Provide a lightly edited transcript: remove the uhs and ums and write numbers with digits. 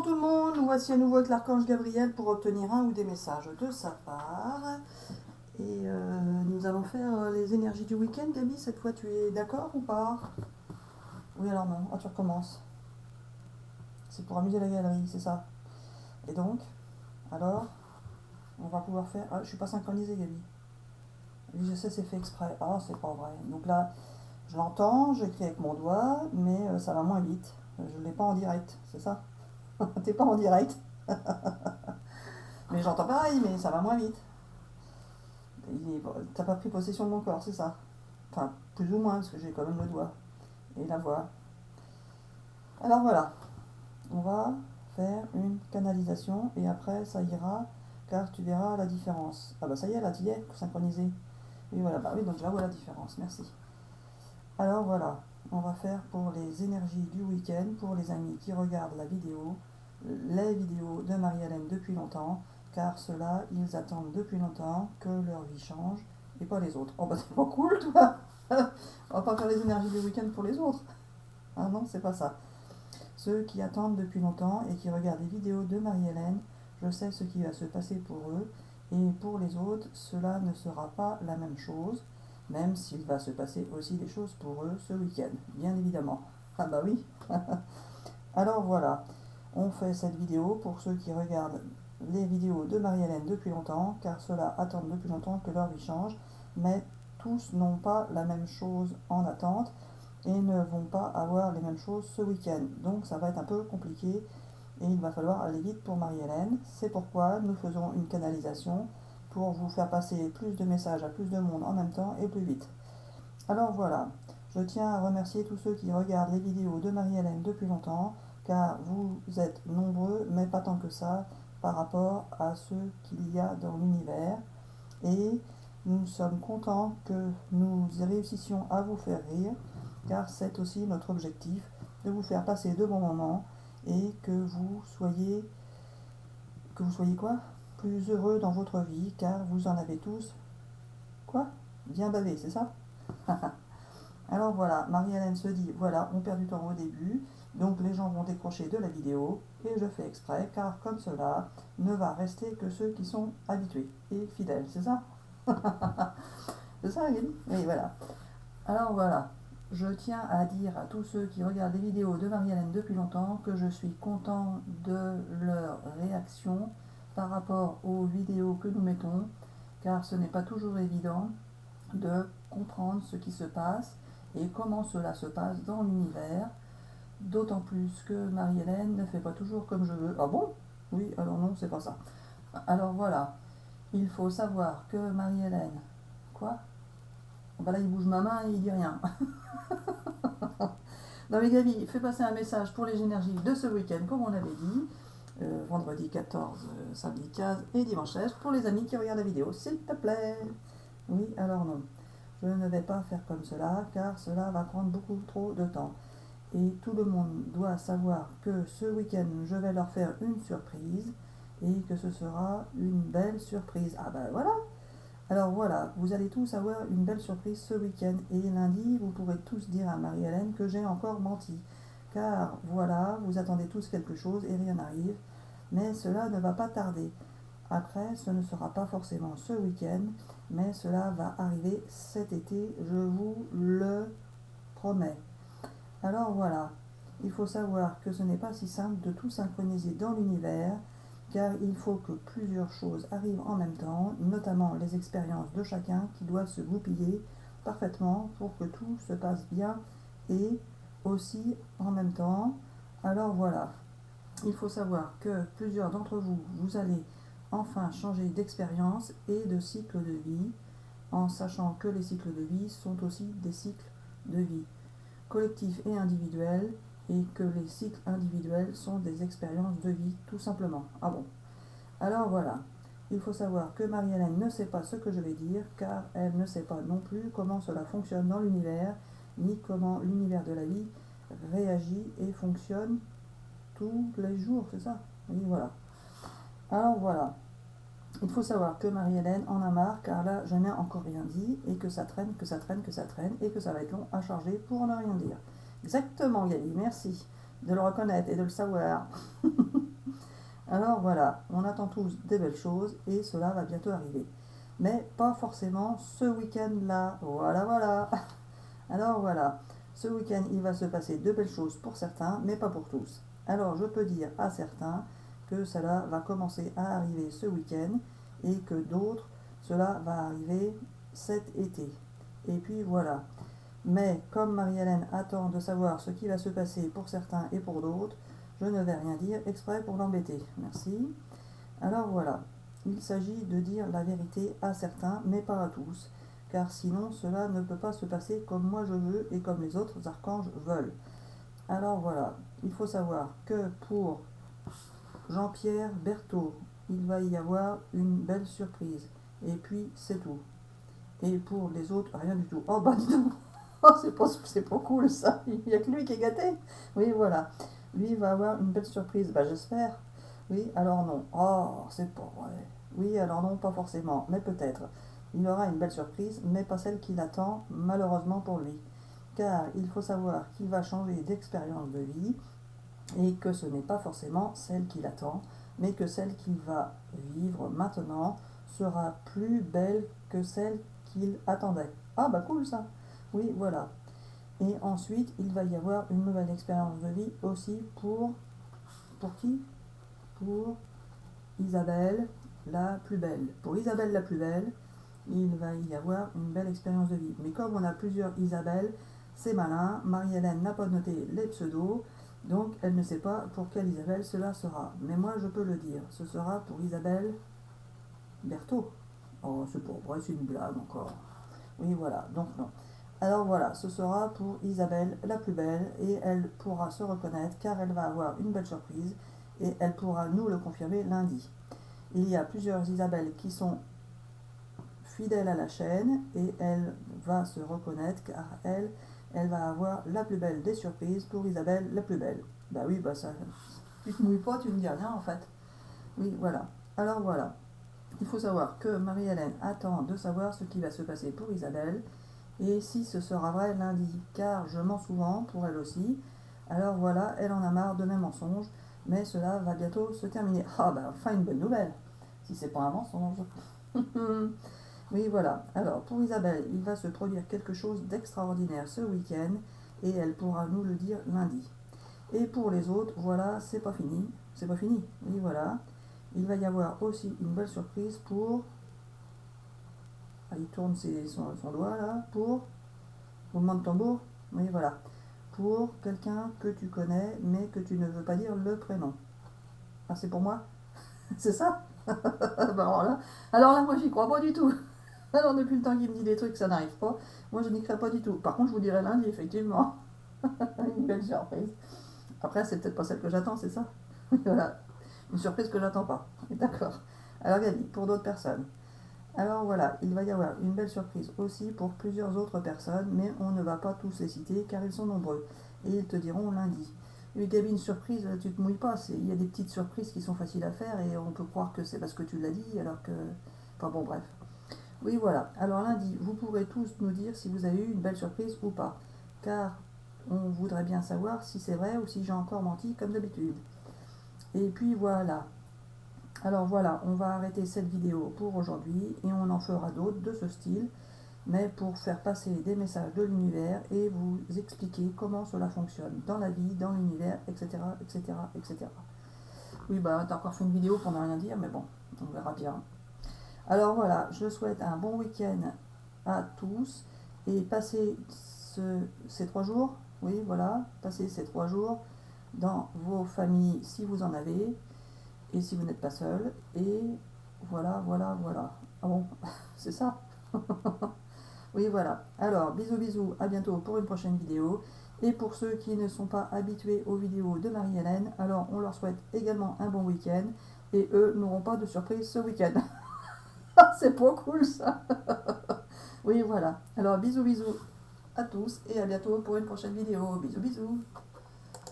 Bonjour tout le monde, nous voici à nouveau avec l'archange Gabriel pour obtenir un ou des messages de sa part. Et nous allons faire les énergies du week-end. Gabi, cette fois tu es d'accord ou pas? Oui, alors non, tu recommences. C'est pour amuser la galerie, c'est ça. Et donc, alors, on va pouvoir faire... Ah, je suis pas synchronisée Gabi. Oui, je sais, c'est fait exprès. Ah, c'est pas vrai. Donc là, je l'entends, j'écris avec mon doigt, mais ça va moins vite. Je l'ai pas en direct, c'est ça? T'es pas en direct. Mais j'entends pareil, mais ça va moins vite. T'as pas pris possession de mon corps, c'est ça? Enfin, plus ou moins, parce que j'ai quand même le doigt et la voix. Alors voilà, on va faire une canalisation et après ça ira, car tu verras la différence. Ah bah ça y est, là tu y es, synchronisé. Oui voilà, bah oui, donc je la vois la différence, merci. Alors voilà, on va faire pour les énergies du week-end, pour les amis qui regardent la vidéo, les vidéos de Marie-Hélène depuis longtemps, car ceux-là, ils attendent depuis longtemps que leur vie change, et pas les autres. Oh bah c'est pas cool, toi. On va pas faire les énergies du week-end pour les autres. Ah non, c'est pas ça. Ceux qui attendent depuis longtemps et qui regardent les vidéos de Marie-Hélène, je sais ce qui va se passer pour eux, et pour les autres, cela ne sera pas la même chose, même s'il va se passer aussi des choses pour eux ce week-end, bien évidemment. Ah bah oui. Alors voilà, on fait cette vidéo pour ceux qui regardent les vidéos de Marie-Hélène depuis longtemps, car ceux-là attendent depuis longtemps que leur vie change, mais tous n'ont pas la même chose en attente et ne vont pas avoir les mêmes choses ce week-end. Donc ça va être un peu compliqué et il va falloir aller vite pour Marie-Hélène. C'est pourquoi nous faisons une canalisation pour vous faire passer plus de messages à plus de monde en même temps et plus vite. Alors voilà, je tiens à remercier tous ceux qui regardent les vidéos de Marie-Hélène depuis longtemps, car vous êtes nombreux, mais pas tant que ça, par rapport à ceux qu'il y a dans l'univers. Et nous sommes contents que nous réussissions à vous faire rire, car c'est aussi notre objectif, de vous faire passer de bons moments et que vous soyez quoi? Plus heureux dans votre vie, car vous en avez tous, quoi? Bien bavé, c'est ça? Alors voilà, Marie-Hélène se dit, voilà, on perd du temps au début, donc les gens vont décrocher de la vidéo, et je fais exprès, car comme cela, ne va rester que ceux qui sont habitués et fidèles, c'est ça? C'est ça, Gaby? Oui, voilà. Alors voilà, je tiens à dire à tous ceux qui regardent les vidéos de Marie-Hélène depuis longtemps que je suis content de leur réaction par rapport aux vidéos que nous mettons, car ce n'est pas toujours évident de comprendre ce qui se passe et comment cela se passe dans l'univers, d'autant plus que Marie-Hélène ne fait pas toujours comme je veux. Ah bon? Oui, alors non, c'est pas ça. Alors voilà, il faut savoir que Marie-Hélène... Quoi? Bah là, il bouge ma main et il dit rien. Non mais Gabi, fais passer un message pour les énergies de ce week-end, comme on avait dit. Vendredi 14, samedi 15 et dimanche 16, pour les amis qui regardent la vidéo, s'il te plaît. Oui, alors non. Je ne vais pas faire comme cela, car cela va prendre beaucoup trop de temps. Et tout le monde doit savoir que ce week-end, je vais leur faire une surprise, et que ce sera une belle surprise. Ah ben voilà. Alors voilà, vous allez tous avoir une belle surprise ce week-end, et lundi, vous pourrez tous dire à Marie-Hélène que j'ai encore menti. Car voilà, vous attendez tous quelque chose et rien n'arrive, mais cela ne va pas tarder. Après, ce ne sera pas forcément ce week-end, mais cela va arriver cet été, je vous le promets. Alors voilà, il faut savoir que ce n'est pas si simple de tout synchroniser dans l'univers, car il faut que plusieurs choses arrivent en même temps, notamment les expériences de chacun qui doivent se goupiller parfaitement pour que tout se passe bien et aussi en même temps. Alors voilà, il faut savoir que plusieurs d'entre vous, vous allez enfin changer d'expérience et de cycle de vie, en sachant que les cycles de vie sont aussi des cycles de vie collectifs et individuels, et que les cycles individuels sont des expériences de vie, tout simplement. Ah bon? Alors voilà, il faut savoir que Marie-Hélène ne sait pas ce que je vais dire, car elle ne sait pas non plus comment cela fonctionne dans l'univers, ni comment l'univers de la vie réagit et fonctionne tous les jours, c'est ça? Oui, voilà. Alors voilà, il faut savoir que Marie-Hélène en a marre, car là, je n'ai encore rien dit, et que ça traîne, que ça traîne, que ça traîne, et que ça va être long à charger pour ne rien dire. Exactement, Gaby, merci de le reconnaître et de le savoir. Alors voilà, on attend tous des belles choses et cela va bientôt arriver. Mais pas forcément ce week-end-là. Voilà, voilà. Alors voilà, ce week-end, il va se passer de belles choses pour certains, mais pas pour tous. Alors je peux dire à certains que cela va commencer à arriver ce week-end et que d'autres, cela va arriver cet été. Et puis voilà. Mais comme Marie-Hélène attend de savoir ce qui va se passer pour certains et pour d'autres, je ne vais rien dire exprès pour l'embêter. Merci. Alors voilà, il s'agit de dire la vérité à certains, mais pas à tous, car sinon cela ne peut pas se passer comme moi je veux et comme les autres archanges veulent. Alors voilà, il faut savoir que pour Jean-Pierre Berthaud, il va y avoir une belle surprise. Et puis c'est tout. Et pour les autres, rien du tout. Oh bah dis donc, oh, c'est pas cool ça, il n'y a que lui qui est gâté. Oui voilà, lui va avoir une belle surprise, bah j'espère. Oui, alors non. Oh, c'est pas vrai. Oui, alors non, pas forcément, mais peut-être. Il aura une belle surprise, mais pas celle qu'il attend, malheureusement pour lui. Car il faut savoir qu'il va changer d'expérience de vie et que ce n'est pas forcément celle qu'il attend, mais que celle qu'il va vivre maintenant sera plus belle que celle qu'il attendait. Ah bah cool ça. Oui, voilà. Et ensuite, il va y avoir une nouvelle expérience de vie aussi pour qui? Pour Isabelle la plus belle. Pour Isabelle la plus belle, il va y avoir une belle expérience de vie. Mais comme on a plusieurs Isabelle, c'est malin. Marie-Hélène n'a pas noté les pseudos, donc elle ne sait pas pour quelle Isabelle cela sera. Mais moi, je peux le dire. Ce sera pour Isabelle Berthaud. Oh, c'est pas vrai, c'est une blague encore. Oui, voilà, donc non. Alors voilà, ce sera pour Isabelle la plus belle et elle pourra se reconnaître car elle va avoir une belle surprise et elle pourra nous le confirmer lundi. Il y a plusieurs Isabelle qui sont fidèles à la chaîne et elle va se reconnaître car elle va avoir la plus belle des surprises pour Isabelle la plus belle. Bah oui, bah ça, tu te mouilles pas, tu ne dis rien en fait. Oui, voilà. Alors voilà, il faut savoir que Marie-Hélène attend de savoir ce qui va se passer pour Isabelle et si ce sera vrai lundi, car je mens souvent pour elle aussi. Alors voilà, elle en a marre de mes mensonges, mais cela va bientôt se terminer. Ah bah enfin une bonne nouvelle, si c'est pas un mensonge. Oui voilà, alors pour Isabelle, il va se produire quelque chose d'extraordinaire ce week-end et elle pourra nous le dire lundi. Et pour les autres, voilà, c'est pas fini. C'est pas fini, oui voilà. Il va y avoir aussi une belle surprise pour... Ah, il tourne son doigt là, pour... Roulement de tambour. Oui voilà. Pour quelqu'un que tu connais mais que tu ne veux pas dire le prénom. Ah c'est pour moi? C'est ça? Bah, alors là, moi j'y crois pas du tout. Alors depuis le temps qu'il me dit des trucs, ça n'arrive pas. Moi je n'y crois pas du tout. Par contre, je vous dirai lundi, effectivement. Une belle surprise. Après, c'est peut-être pas celle que j'attends, c'est ça? Voilà. Une surprise que j'attends pas. D'accord. Alors Gabi, pour d'autres personnes. Alors voilà, il va y avoir une belle surprise aussi pour plusieurs autres personnes, mais on ne va pas tous les citer car ils sont nombreux. Et ils te diront lundi. Oui, Gabi, une surprise, tu te mouilles pas. Il y a des petites surprises qui sont faciles à faire et on peut croire que c'est parce que tu l'as dit, alors que... Enfin bon, bref. Oui, voilà. Alors lundi, vous pourrez tous nous dire si vous avez eu une belle surprise ou pas. Car on voudrait bien savoir si c'est vrai ou si j'ai encore menti comme d'habitude. Et puis voilà. Alors voilà, on va arrêter cette vidéo pour aujourd'hui et on en fera d'autres de ce style, mais pour faire passer des messages de l'univers et vous expliquer comment cela fonctionne dans la vie, dans l'univers, etc., etc., etc. Oui, bah t'as encore fait une vidéo pour ne rien dire, mais bon, on verra bien. Alors voilà, je souhaite un bon week-end à tous et passez ces 3 jours, oui voilà, passez ces 3 jours dans vos familles si vous en avez et si vous n'êtes pas seul. Et voilà, voilà, voilà. Ah bon, c'est ça. Oui, voilà. Alors, bisous, bisous, à bientôt pour une prochaine vidéo. Et pour ceux qui ne sont pas habitués aux vidéos de Marie-Hélène, alors on leur souhaite également un bon week-end. Et eux n'auront pas de surprise ce week-end. C'est pas cool ça. Oui, voilà. Alors, bisous, bisous à tous et à bientôt pour une prochaine vidéo. Bisous, bisous.